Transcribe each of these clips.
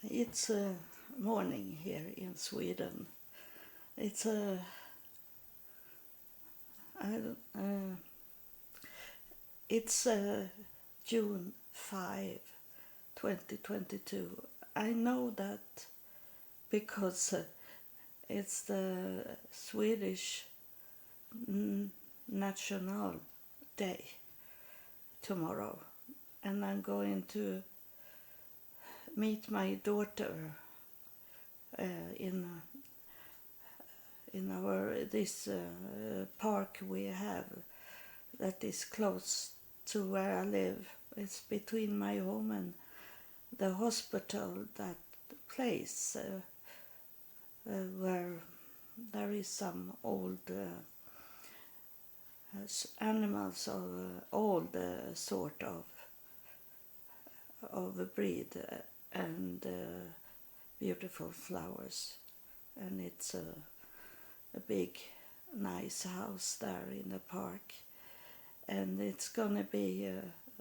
It's morning here in Sweden. It's I don't- it's June 5, 2022. I know that because it's the Swedish National Day tomorrow, and I'm going to meet my daughter in our this park we have that is close to where I live. It's between my home and the hospital, that place where there is some old animals of old sort of a breed and beautiful flowers, and it's a big nice house there in the park, and it's gonna be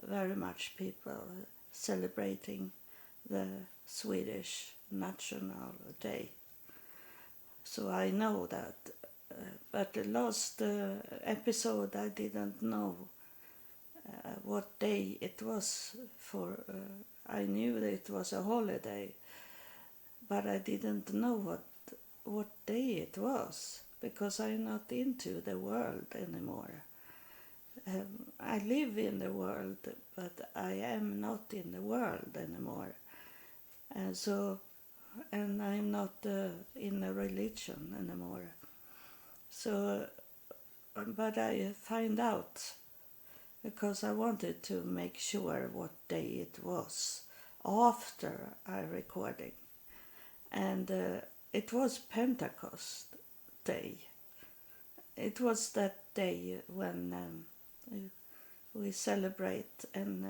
very much people celebrating the Swedish National Day. So I know that, but the last episode I didn't know what day it was for. I knew that it was a holiday, but I didn't know what day it was, because I'm not into the world anymore. I live in the world, but I am not in the world anymore. And I'm not in a religion anymore. So, but I find out because I wanted to make sure what day it was after I recording, and it was Pentecost Day. It was that day when we celebrate and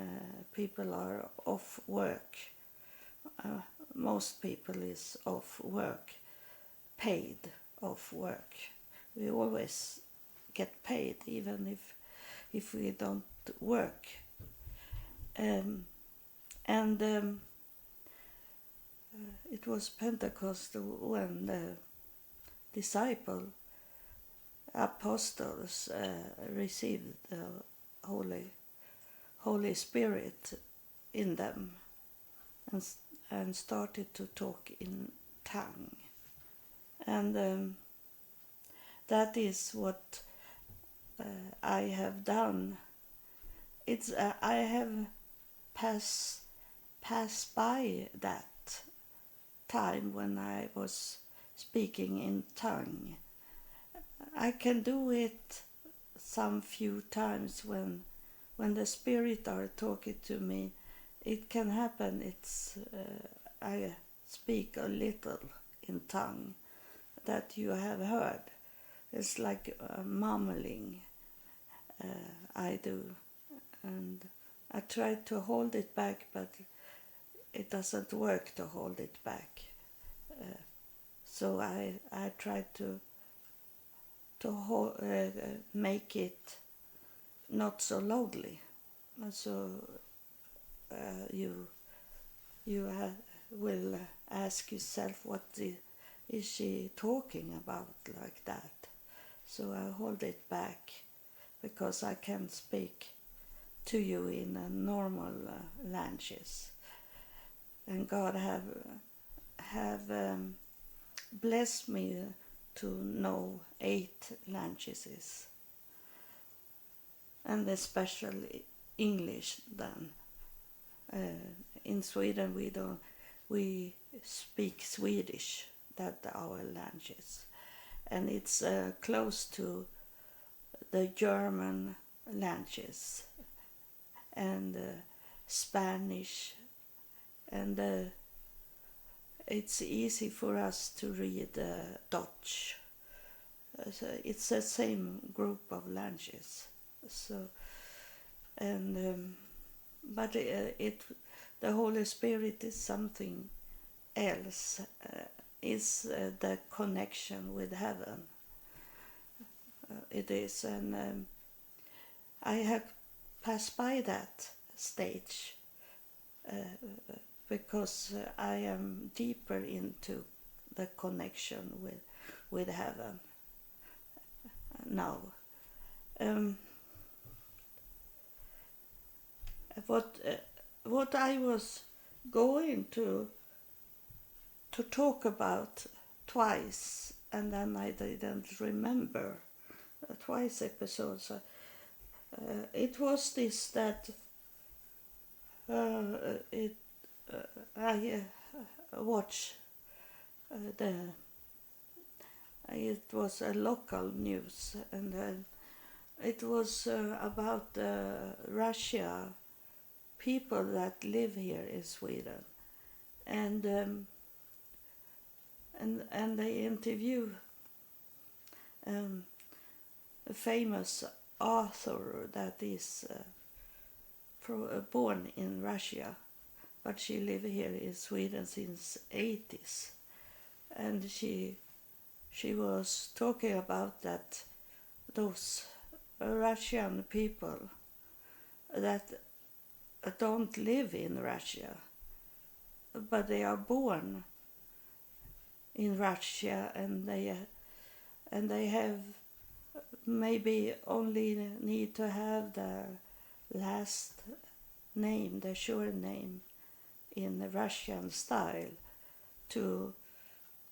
people are off work. Most people is off work, paid off work. We always get paid even if we don't work. It was Pentecost when the apostles received the Holy Spirit in them and started to talk in tongue. And that is what I have done. It's I have passed by that time when I was speaking in tongue. I can do it some few times when the spirit are talking to me. It can happen. It's I speak a little in tongue that you have heard. It's like mumbling. I do, and I try to hold it back, but it doesn't work to hold it back. So I try to make it not so loudly. So you will ask yourself, what is she talking about like that? So I hold it back because I can speak to you in a normal languages, and God have blessed me to know 8 languages, and especially English. Then in Sweden we speak Swedish, that our language, and it's close to the German languages and Spanish, and it's easy for us to read Dutch. So it's the same group of languages. So, and but the Holy Spirit is something else. Is the connection with heaven. It is, and I have passed by that stage because I am deeper into the connection with heaven now. What I was going to talk about twice, and then I didn't remember twice episodes. It was this that I watched it was a local news, and it was about Russia people that live here in Sweden, and they interview a famous author that is born in Russia, but she lived here in Sweden since 80s, and she was talking about that those Russian people that don't live in Russia, but they are born in Russia, and they have maybe only need to have the last name, the short name, in the Russian style to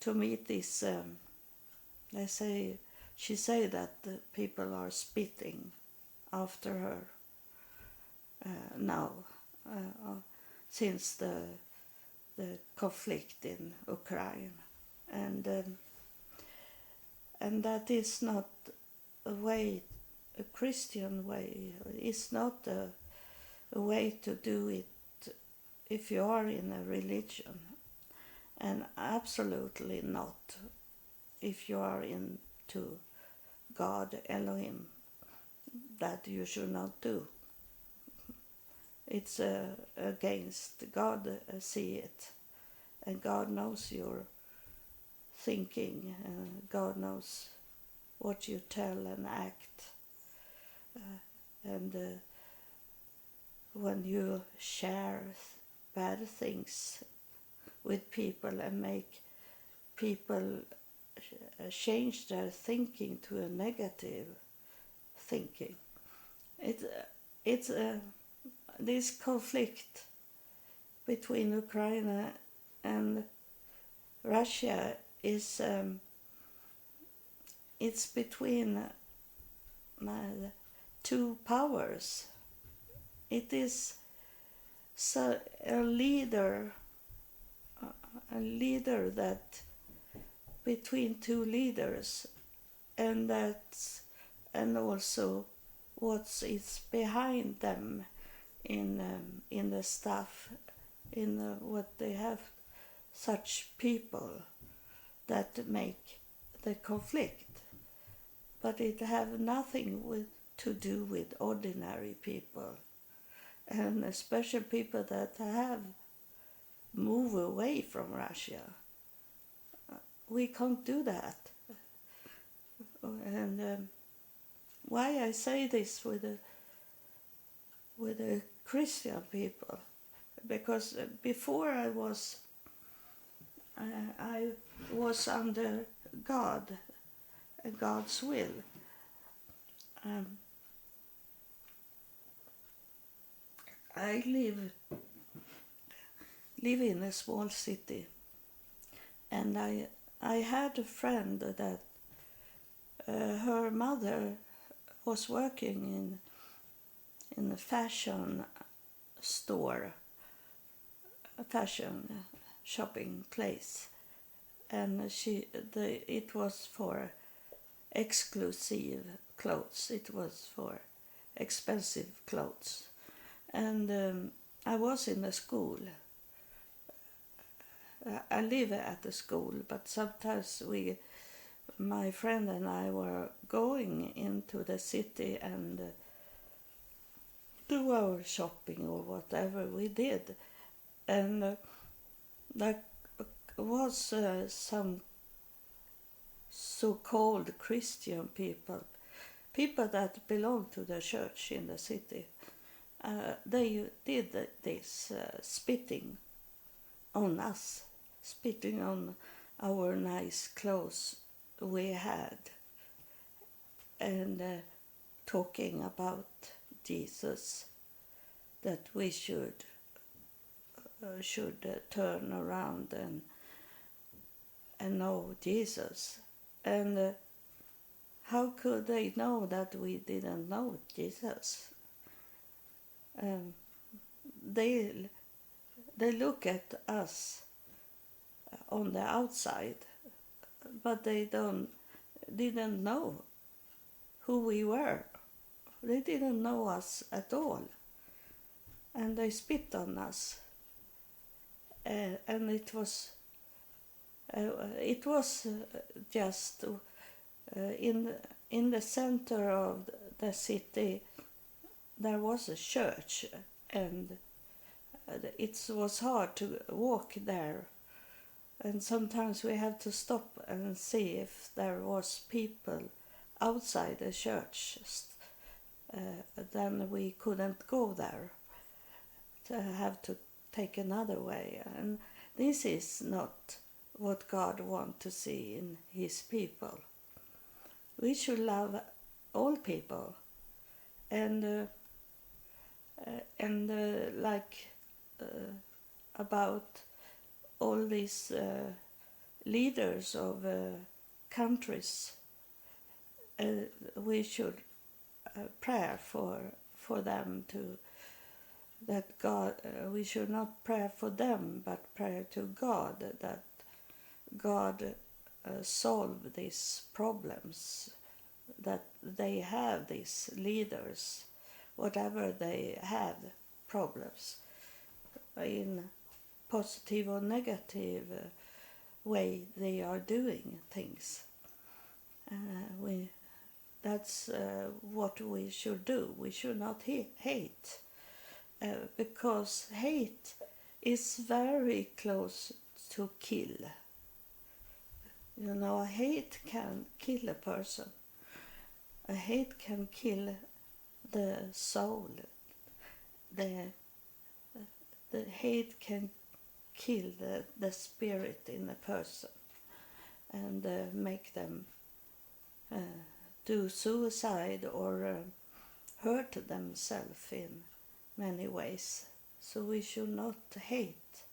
meet this. She say that the people are spitting after her now since the conflict in Ukraine, and that is not a way, a Christian way. It's not a way to do it if you are in a religion, and absolutely not if you are into God, Elohim. That you should not do. It's against God. See it, and God knows your thinking, and God knows what you tell and act, and when you share bad things with people and make people change their thinking to a negative thinking, it's this conflict between Ukraine and Russia is it's between two powers. It is a leader that between two leaders, and also what is behind them in the stuff, in what they have, such people that make the conflict, but it have nothing to do with ordinary people, and especially people that have moved away from Russia. We can't do that. And why I say this with the Christian people, because before I was under God and God's will. I live in a small city, and I had a friend that her mother was working in a fashion store, a fashion shopping place, and it was for exclusive clothes. It was for expensive clothes, and I was in a school. I live at the school, but sometimes my friend and I were going into the city and do our shopping or whatever we did, and there was some so-called Christian people that belong to the church in the city. They did this spitting on us, spitting on our nice clothes we had, and talking about Jesus, that we should turn around and know Jesus. And how could they know that we didn't know Jesus? They look at us on the outside, but they didn't know who we were. They didn't know us at all, and they spit on us. And it was just in the center of the city. There was a church, and it was hard to walk there, and sometimes we had to stop and see if there was people outside the church. Then we couldn't go there, to have to take another way. And this is not what God wants to see in his people. We should love all people, and about all these leaders of countries, we should pray for them to that God. We should not pray for them, but pray to God that God solve these problems that they have. These leaders, whatever they have problems, in positive or negative way they are doing things. That's what we should do. We should not hate, because hate is very close to kill. You know, hate can kill a person. A hate can kill the soul. The hate can kill the spirit in a person, and make them do suicide or hurt themselves in many ways. So we should not hate.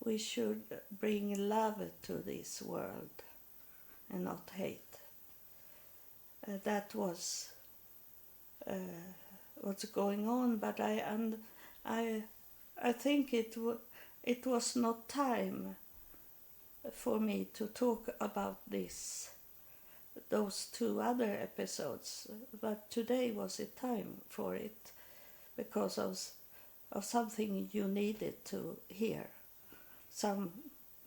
We should bring love to this world and not hate. That was what's going on, but I think it was not time for me to talk about those two other episodes, but today was it time for it, because of something you needed to hear. Some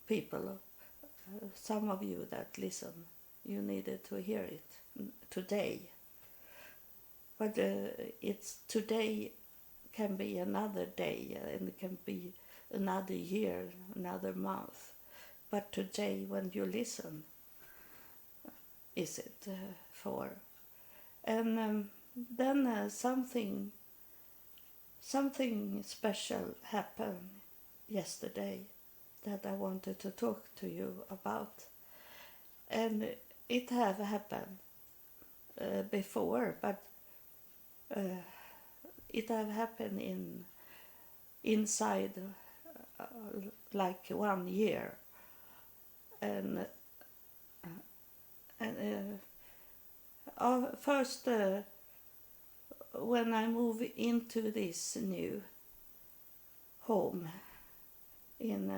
people, some of you that listen, you needed to hear it today. But it's today can be another day, and it can be another year, another month. But today, when you listen, is it for? And then something special happened yesterday that I wanted to talk to you about. And it have happened before, but it have happened inside like 1 year. And first, when I moved into this new home in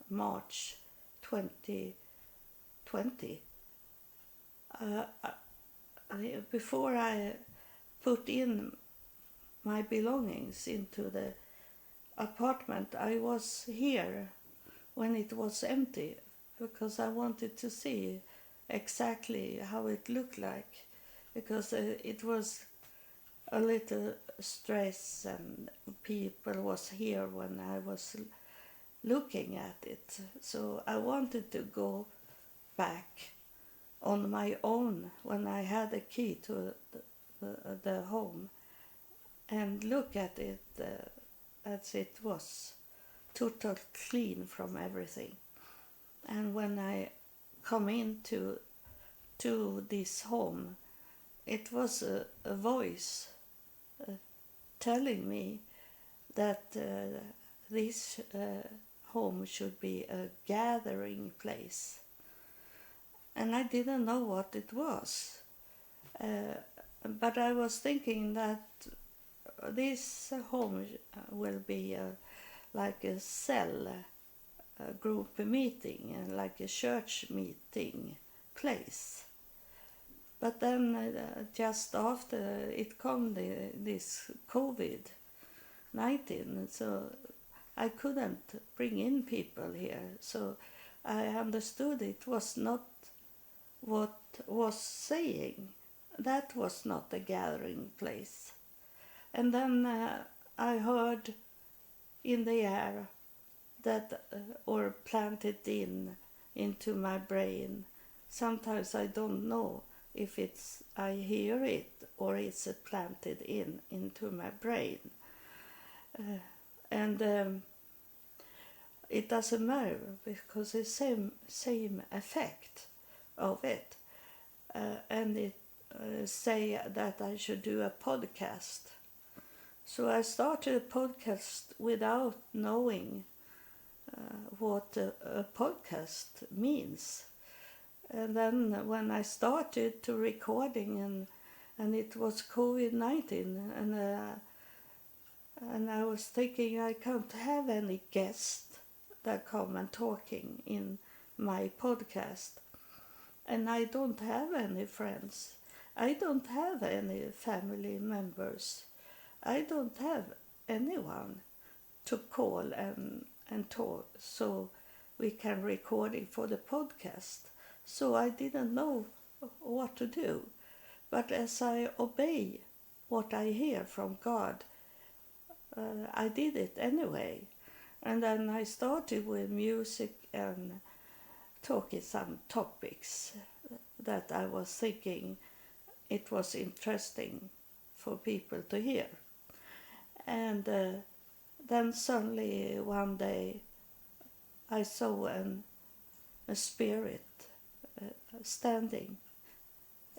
March 2020, before I put in my belongings into the apartment, I was here when it was empty, because I wanted to see exactly how it looked like, because it was a little stress and people was here when I was looking at it. So I wanted to go back on my own when I had a key to the home and look at it as it was total clean from everything. And when I come into this home, it was a voice telling me that this home should be a gathering place. And I didn't know what it was. But I was thinking that this home will be like a cell, a group meeting, like a church meeting place. But then just after it came this COVID-19, so I couldn't bring in people here. So I understood it was not what was saying. That was not a gathering place. And then I heard in the air that, or planted into my brain. Sometimes I don't know if I hear it or it's planted into my brain. And it doesn't matter because it's same effect of it. And it say that I should do a podcast. So I started a podcast without knowing what a podcast means. And then when I started to recording and it was COVID-19 and I was thinking I can't have any guests that come and talking in my podcast. And I don't have any friends. I don't have any family members. I don't have anyone to call and talk so we can record it for the podcast. So I didn't know what to do. But as I obey what I hear from God, I did it anyway. And then I started with music and talking some topics that I was thinking it was interesting for people to hear. And then suddenly one day I saw a spirit standing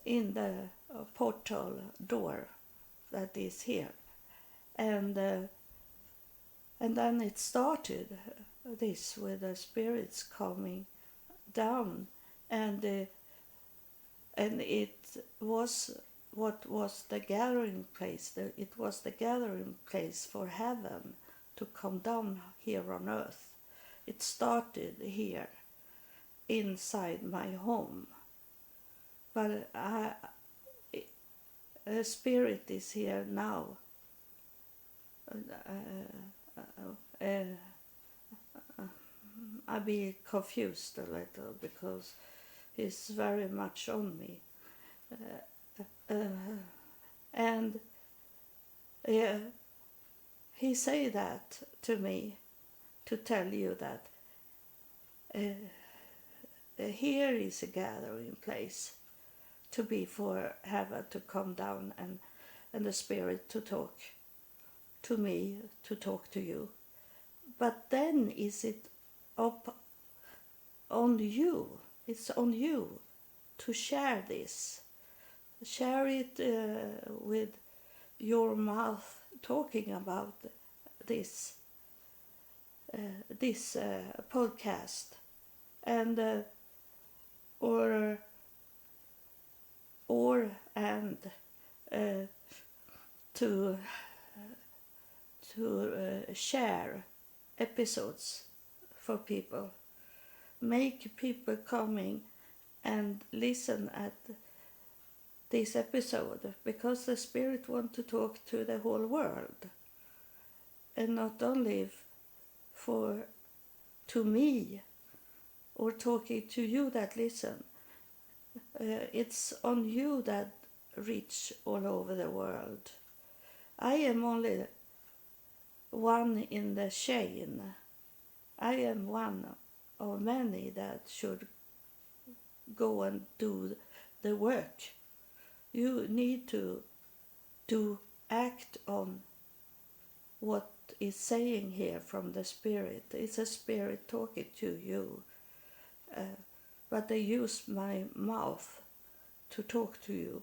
in the portal door that is here. And then it started this with the spirits coming down, and it was what was the gathering place. It was the gathering place for heaven to come down here on earth. It started here inside my home, but a spirit is here now. I be confused a little because he's very much on me, and he say that to me to tell you that here is a gathering place to be for heaven to come down and the spirit to talk to me, to talk to you. But then is it up on you? It's on you to share this. Share it with your mouth, talking about this podcast, and to share episodes for people, make people coming and listen at this episode, because the Spirit wants to talk to the whole world, and not only to me or talking to you that listen. It's on you that reach all over the world. I am only one in the chain. I am one of many that should go and do the work. You need to act on what is saying here from the Spirit. It's a Spirit talking to you. But they use my mouth to talk to you.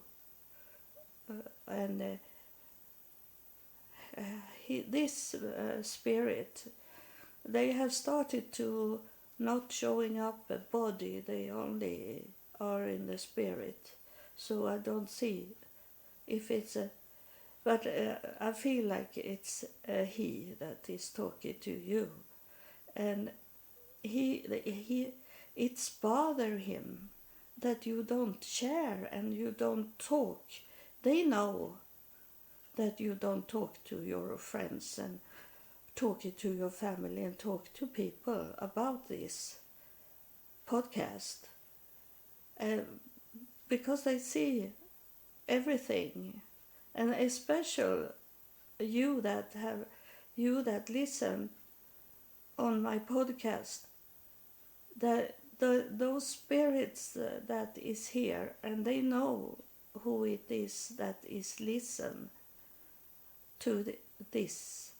This Spirit, they have started to not showing up a body, they only are in the Spirit. So I don't see if it's a, but I feel like it's a he that is talking to you. And it's bother him that you don't share and you don't talk. They know that you don't talk to your friends and talk to your family and talk to people about this podcast. Because they see everything, and especially you that listen on my podcast, those spirits that is here, and they know who it is that is listen to this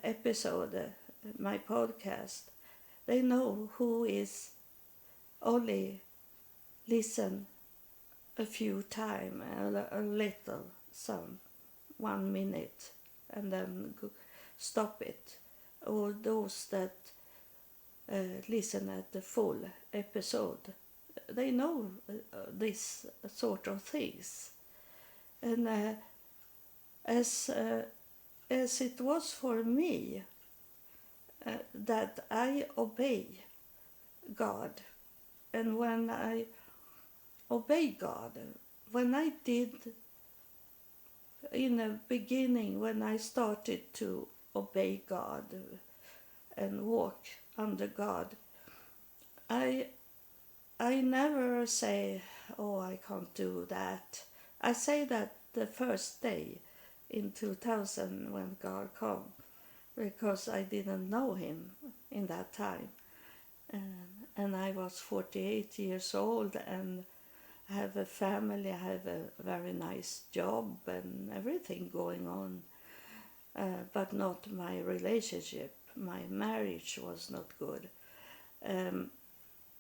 episode, my podcast. They know who is only listen a few time, a little, some 1 minute, and then stop it. Or those that listen at the full episode, they know this sort of things. And as it was for me, that I obey God, and when I obey God, when I did in the beginning, when I started to obey God and walk under God, I never say, oh, I can't do that. I say that the first day in 2000 when God came, because I didn't know him in that time. And I was 48 years old, and I have a family, I have a very nice job and everything going on. But not my relationship. My marriage was not good.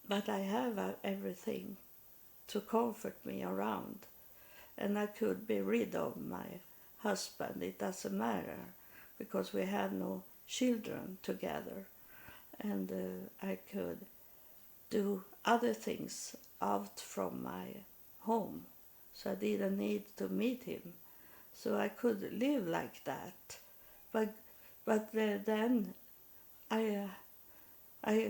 But I have everything to comfort me around. And I could be rid of my husband. It doesn't matter, because we have no children together. And I could do other things out from my home. So I didn't need to meet him. So I could live like that. But then I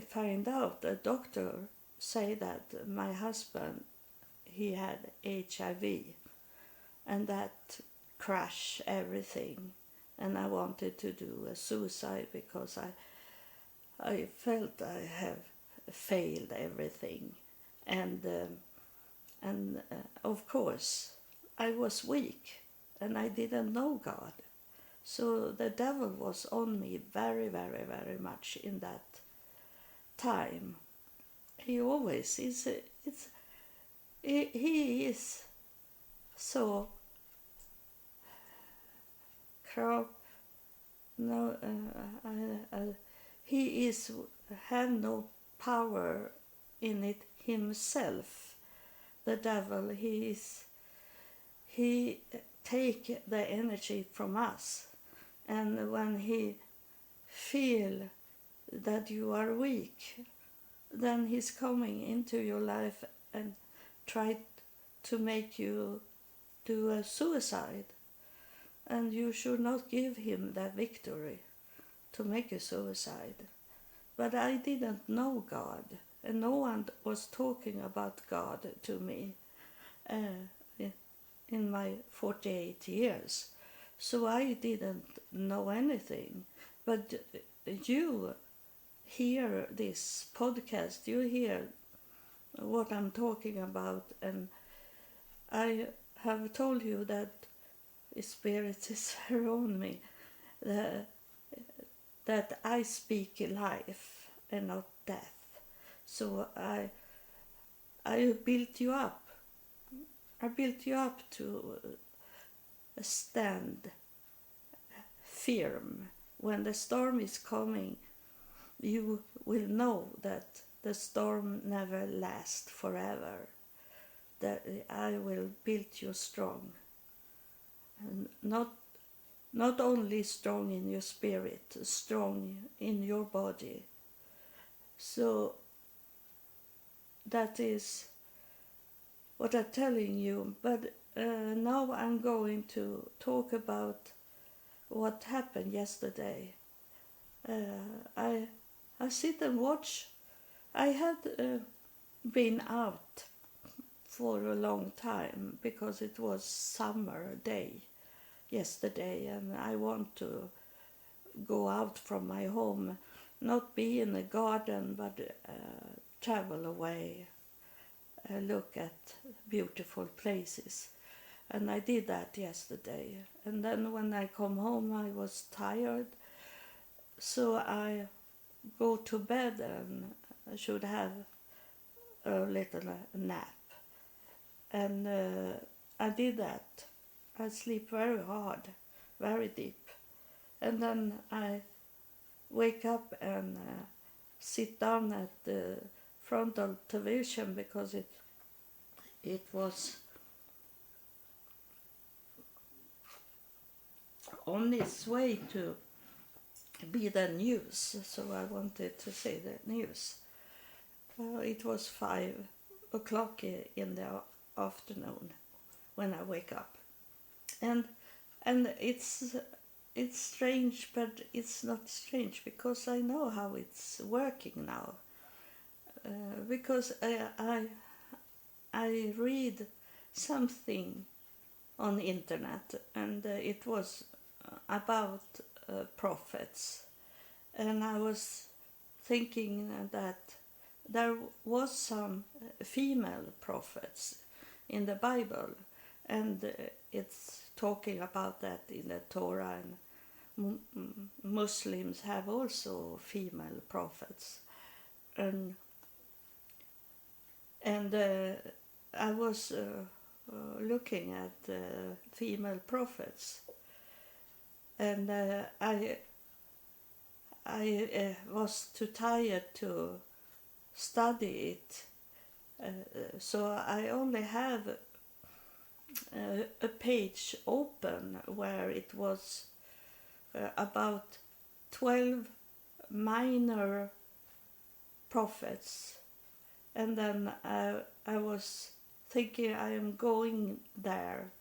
find out, a doctor say that my husband, he had HIV, and that crashed everything. And I wanted to do a suicide because I felt I have failed everything. And of course, I was weak and I didn't know God. So the devil was on me very, very, very much in that time. He always is. He is so no. He is have no power in it himself. The devil. He take the energy from us. And when he feel that you are weak, then he's coming into your life and try to make you do a suicide. And you should not give him that victory to make a suicide. But I didn't know God, and no one was talking about God to me in my 48 years. So I didn't know anything. But you hear this podcast, you hear what I'm talking about, and I have told you that Spirit is around me, that I speak life and not death. So I built you up. I built you up to stand firm. When the storm is coming, you will know that the storm never lasts forever. That I will build you strong. And not only strong in your spirit, strong in your body. So that is what I'm telling you. But now I'm going to talk about what happened yesterday. I sit and watch. I had been out for a long time because it was summer day yesterday, and I want to go out from my home, not be in the garden, but travel away, look at beautiful places. And I did that yesterday. And then when I come home, I was tired, so I go to bed and I should have a little nap. And I did that. I sleep very hard, very deep. And then I wake up and sit down at the front of television because it was on its way to be the news, so I wanted to see the news. It was 5 o'clock in the afternoon when I wake up, and it's strange, but it's not strange because I know how it's working now. Because I read something on the internet, and it was about prophets, and I was thinking that there was some female prophets in the Bible, and it's talking about that in the Torah, and Muslims have also female prophets, and I was looking at female prophets, and I was too tired to study it, so I only have a page open where it was about 12 minor prophets, and then I was thinking I am going there,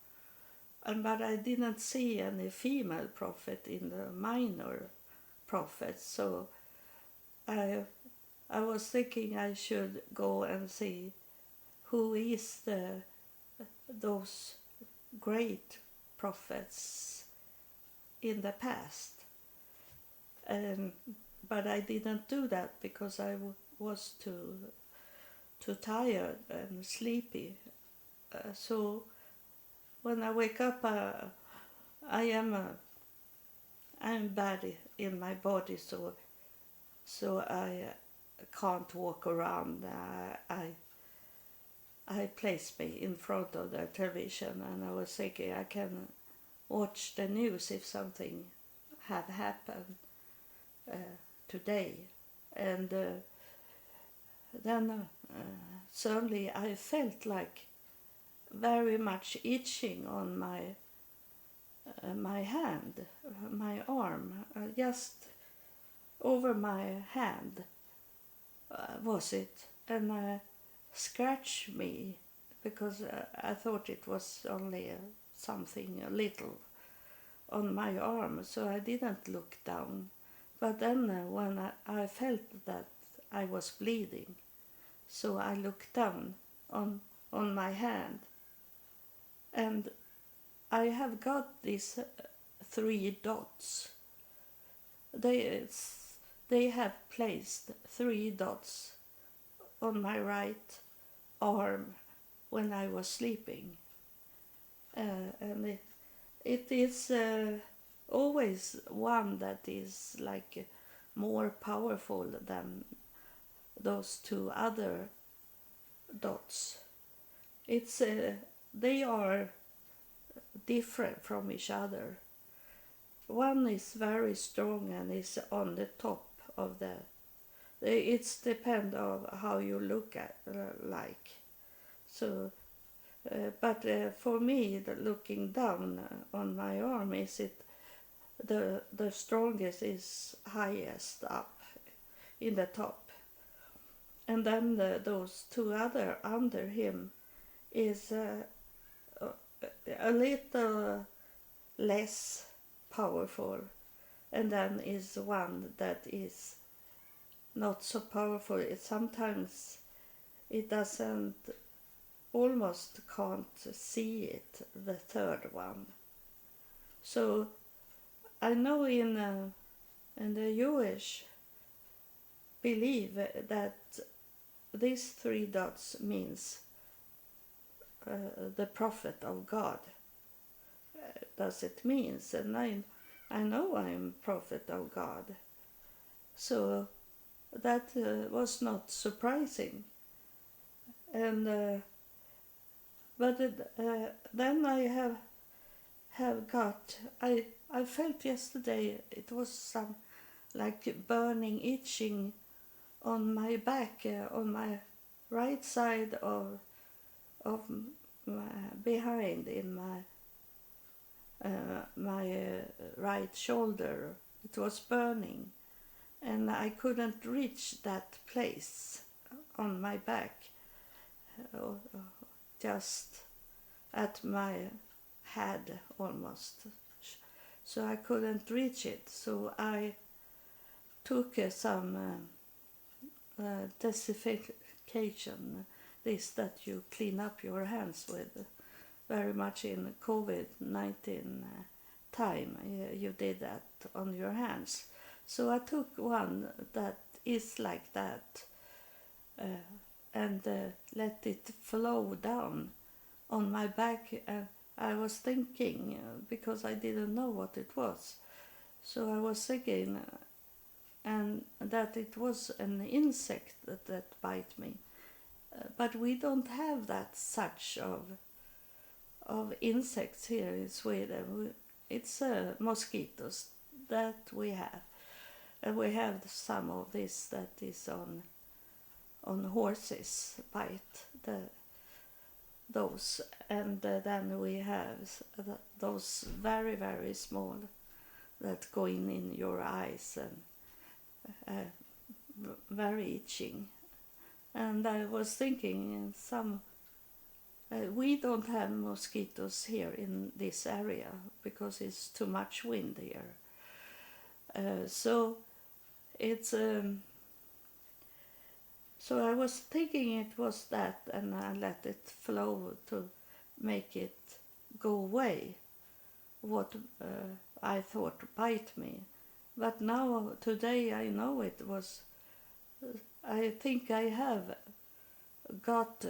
but I didn't see any female prophet in the minor prophets, so I was thinking I should go and see who is those great prophets in the past. But I didn't do that because I was too tired and sleepy. So when I wake up, I am bad in my body, so I can't walk around. I placed me in front of the television, and I was thinking I can watch the news if something have happened today. And then suddenly I felt like very much itching on my hand, my arm, just over my hand was it, and scratched me because I thought it was only something a little on my arm, so I didn't look down. But then when I felt that I was bleeding, so I looked down on my hand, and I have got these 3 dots. They have placed 3 dots on my right arm when I was sleeping, and it is always one that is like more powerful than those 2 other dots. They are different from each other, one is very strong and is on the top of the. It's depend of how you look at like. So, but for me, looking down on my arm, is it the strongest is highest up in the top, and then those two other under him is a little less powerful, and then is one that is not so powerful. Sometimes it doesn't, almost can't see it, the third one. So I know in the Jewish believe that these three dots means the prophet of God. Does it means, and I know I'm prophet of God. So that was not surprising. And but then I have got, I felt yesterday it was some like burning, itching on my back, on my right side of my, behind in my right shoulder. It was burning, and I couldn't reach that place on my back, just at my head almost. So I couldn't reach it. So I took some desinfection, this that you clean up your hands with, very much in COVID-19 time. You did that on your hands. So I took one that is like that, and let it flow down on my back. And I was thinking, because I didn't know what it was, so I was thinking, and that it was an insect that bite me. But we don't have that such of insects here in Sweden. It's mosquitoes that we have, and we have some of this that is on horses bite those, and then we have those very very small that go in your eyes and very itching. And I was thinking, we don't have mosquitoes here in this area because it's too much wind here. So it's so I was thinking it was that, and I let it flow to make it go away, what I thought bite me. But now, today, I know it was, I think I have got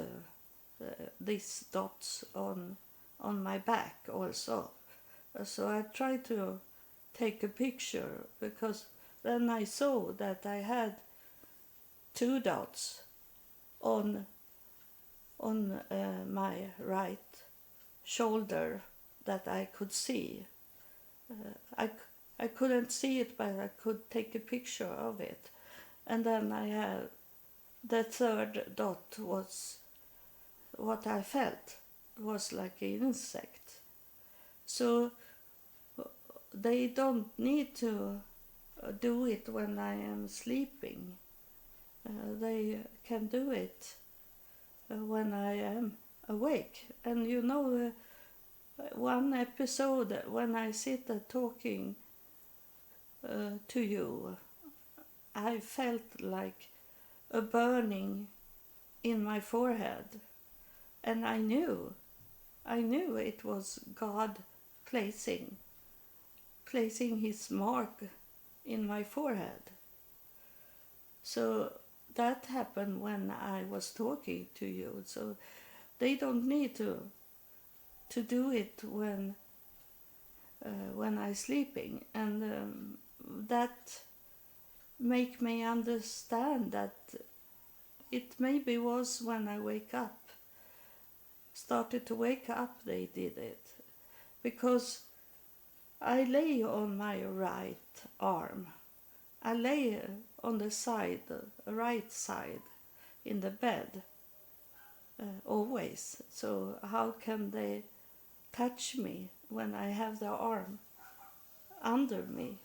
these dots on my back also. So I tried to take a picture, because then I saw that I had 2 dots on my right shoulder that I could see. I couldn't see it, but I could take a picture of it. And then I had the third dot was what I felt was like an insect. So they don't need to do it when I am sleeping. They can do it when I am awake. And you know, one episode when I sit talking to you, I felt like a burning in my forehead, and I knew it was God placing his mark in my forehead. So that happened when I was talking to you. So they don't need to do it when I'm sleeping, and that make me understand that it maybe was when I started to wake up they did it, because I lay on my right arm. I lay on the side, right side, in the bed, always. So how can they touch me when I have the arm under me?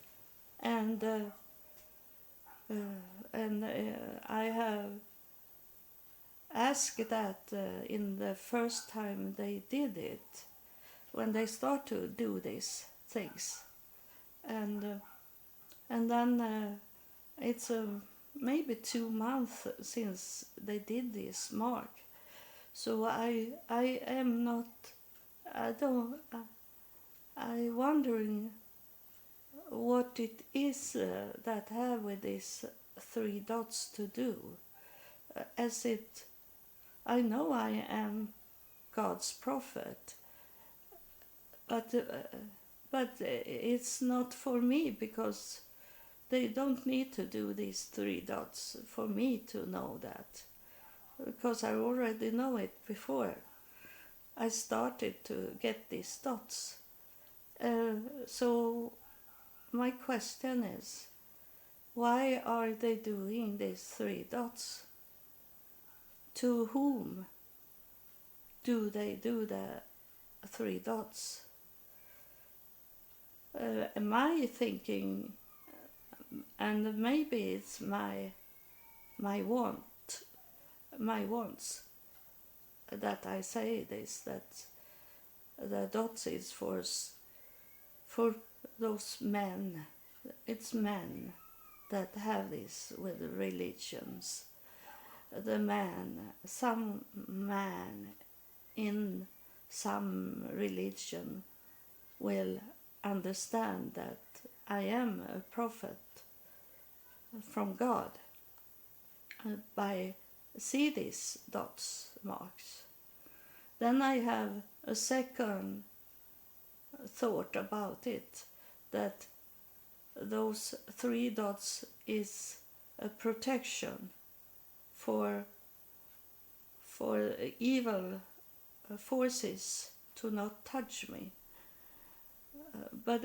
And I have asked that in the first time they did it, when they start to do these things, and then it's maybe 2 months since they did this mark. So I am not. I don't. I wondering what it is that have with these 3 dots to do. As it, I know I am God's prophet, but it's not for me, because they don't need to do these 3 dots for me to know that, because I already know it before I started to get these dots. So my question is, why are they doing these 3 dots? To whom do they do the 3 dots? Am I thinking, and maybe it's my wants, that I say this, that the dots is for those men. It's men that have this with religions. Some man in some religion will understand that I am a prophet from God by see these dots marks. Then I have a second thought about it, that those 3 dots is a protection for evil forces to not touch me. But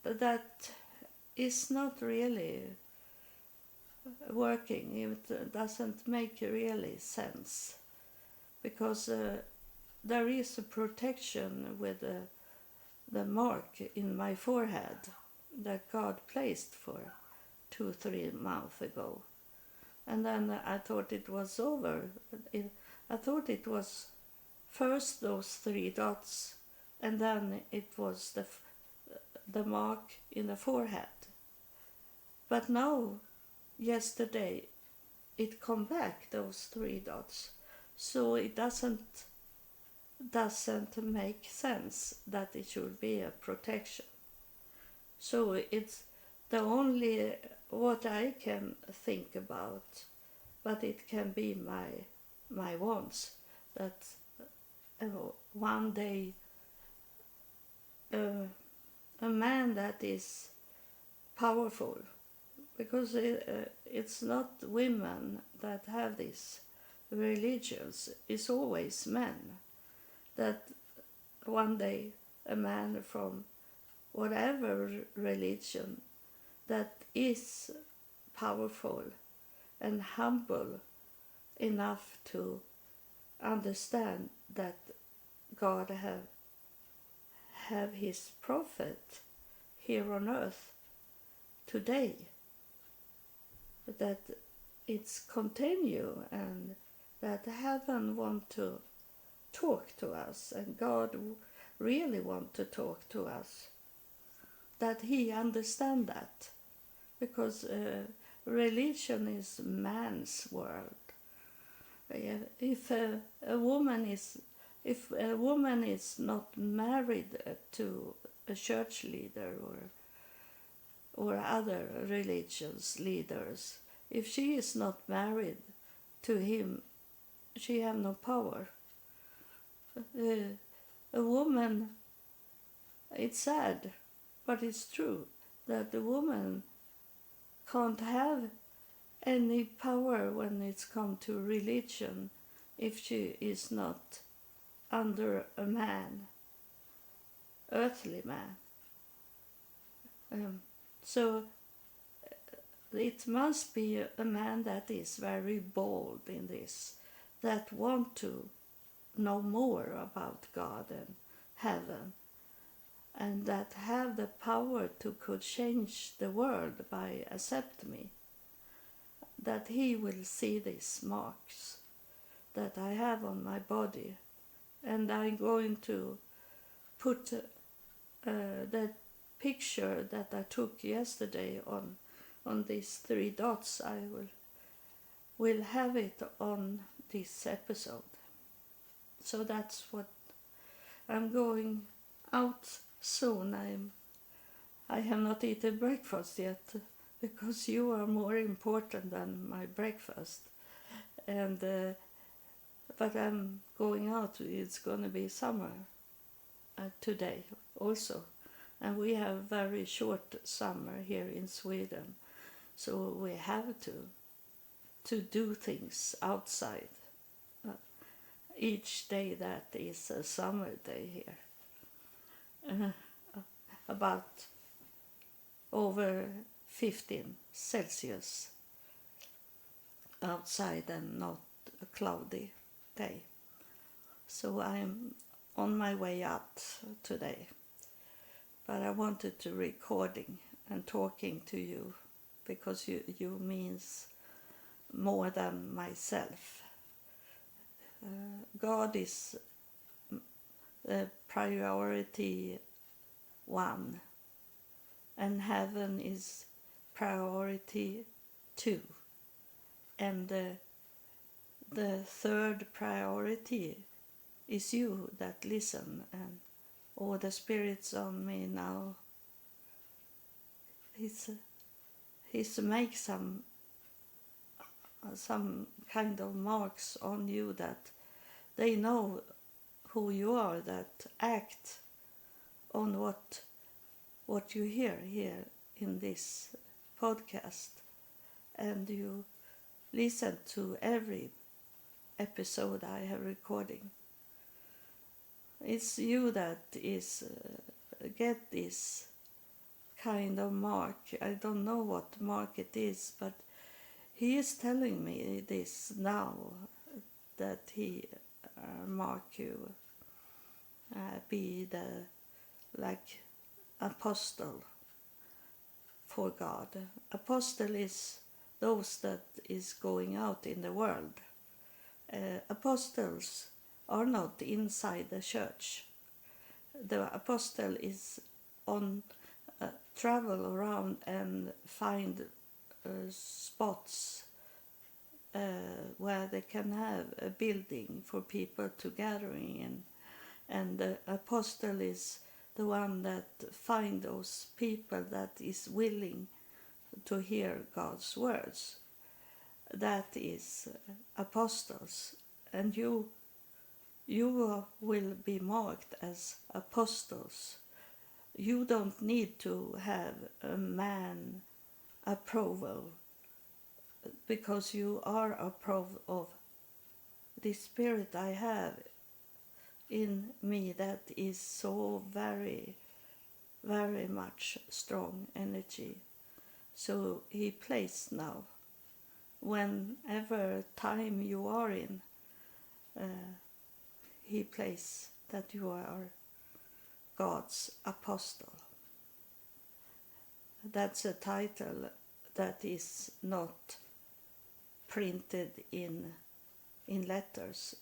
that is not really working. It doesn't make really sense, because there is a protection with the mark in my forehead that God placed for 2-3 months ago. And then I thought it was over. I thought it was first those 3 dots, and then it was the mark in the forehead. But now, yesterday, it come back, those 3 dots. So it doesn't make sense that it should be a protection. So it's the only what I can think about, but it can be my wants, that one day a man that is powerful, because it's not women that have these religions, it's always men, that one day a man from whatever religion that is powerful and humble enough to understand that God have his prophet here on earth today, that it's continue, and that heaven want to talk to us, and God really want to talk to us, that he understand that, because religion is man's world. If a woman is not married to a church leader or other religious leaders, if she is not married to him, she have no power. A woman, it's sad, but it's true, that a woman can't have any power when it's come to religion if she is not under a man, earthly man. So it must be a man that is very bold in this, that want to know more about God and heaven, and that have the power to could change the world by accept me, that he will see these marks that I have on my body, and I'm going to put that picture that I took yesterday on these 3 dots. I will have it on this episode. So that's what I'm going out soon. I have not eaten breakfast yet because you are more important than my breakfast. And but I'm going out. It's going to be summer today also, and we have very short summer here in Sweden, so we have to do things outside each day that is a summer day here. About over 15 Celsius outside and not a cloudy day. So I'm on my way out today. But I wanted to recording and talking to you because you means more than myself. God is priority 1, and heaven is priority 2, and the third priority is you that listen, and all the spirits on me now. He's make some kind of marks on you that they know who you are, that act on what you hear here in this podcast, and you listen to every episode I have recording. It's you that is get this kind of mark. I don't know what mark it is, but he is telling me this now, that he mark you be the like apostle for God. Apostle is those that is going out in the world. Apostles are not inside the church. The apostle is on travel around and find spots where they can have a building for people to gathering in, and the apostle is the one that find those people that is willing to hear God's words. That is apostles, and you will be marked as apostles. You don't need to have a man approval, because you are approved of the spirit I have in me that is so very, very much strong energy. So he plays now, whenever time you are in, he plays that you are God's apostle. That's a title that is not printed in letters.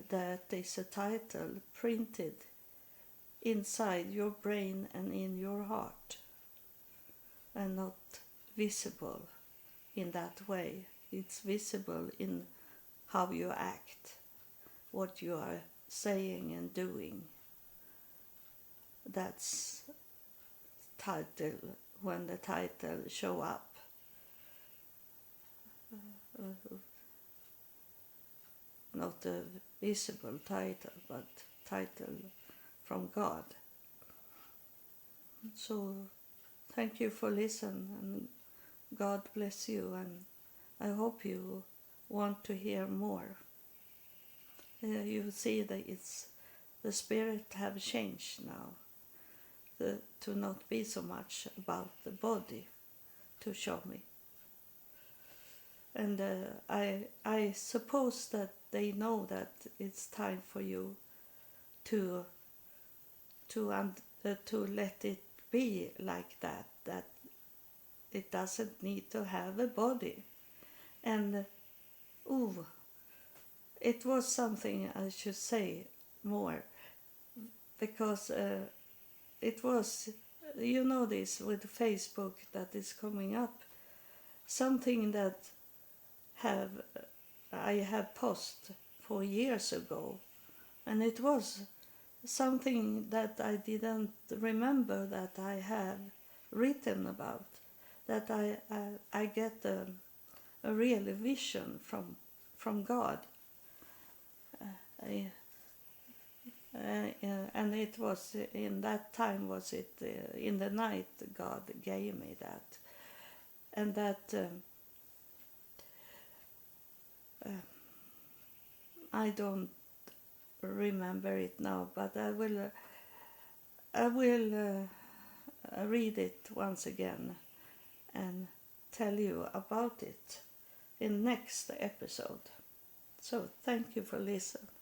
That is a title printed inside your brain and in your heart, and not visible in that way. It's visible in how you act, what you are saying and doing. That's title, when the title show up. Not a visible title, but title from God. So thank you for listening, and God bless you, and I hope you want to hear more. You see that the spirit have changed now. to not be so much about the body, to show me. And I suppose that they know that it's time for you to let it be like that, that it doesn't need to have a body. And it was something I should say more, because it was, you know, this with Facebook that is coming up, something that I have posted for years ago, and it was something that I didn't remember that I have written about, that I get a real vision from God. And it was in that time, was it in the night, God gave me that. And that I don't remember it now, but I will read it once again and tell you about it in next episode. So thank you for listening.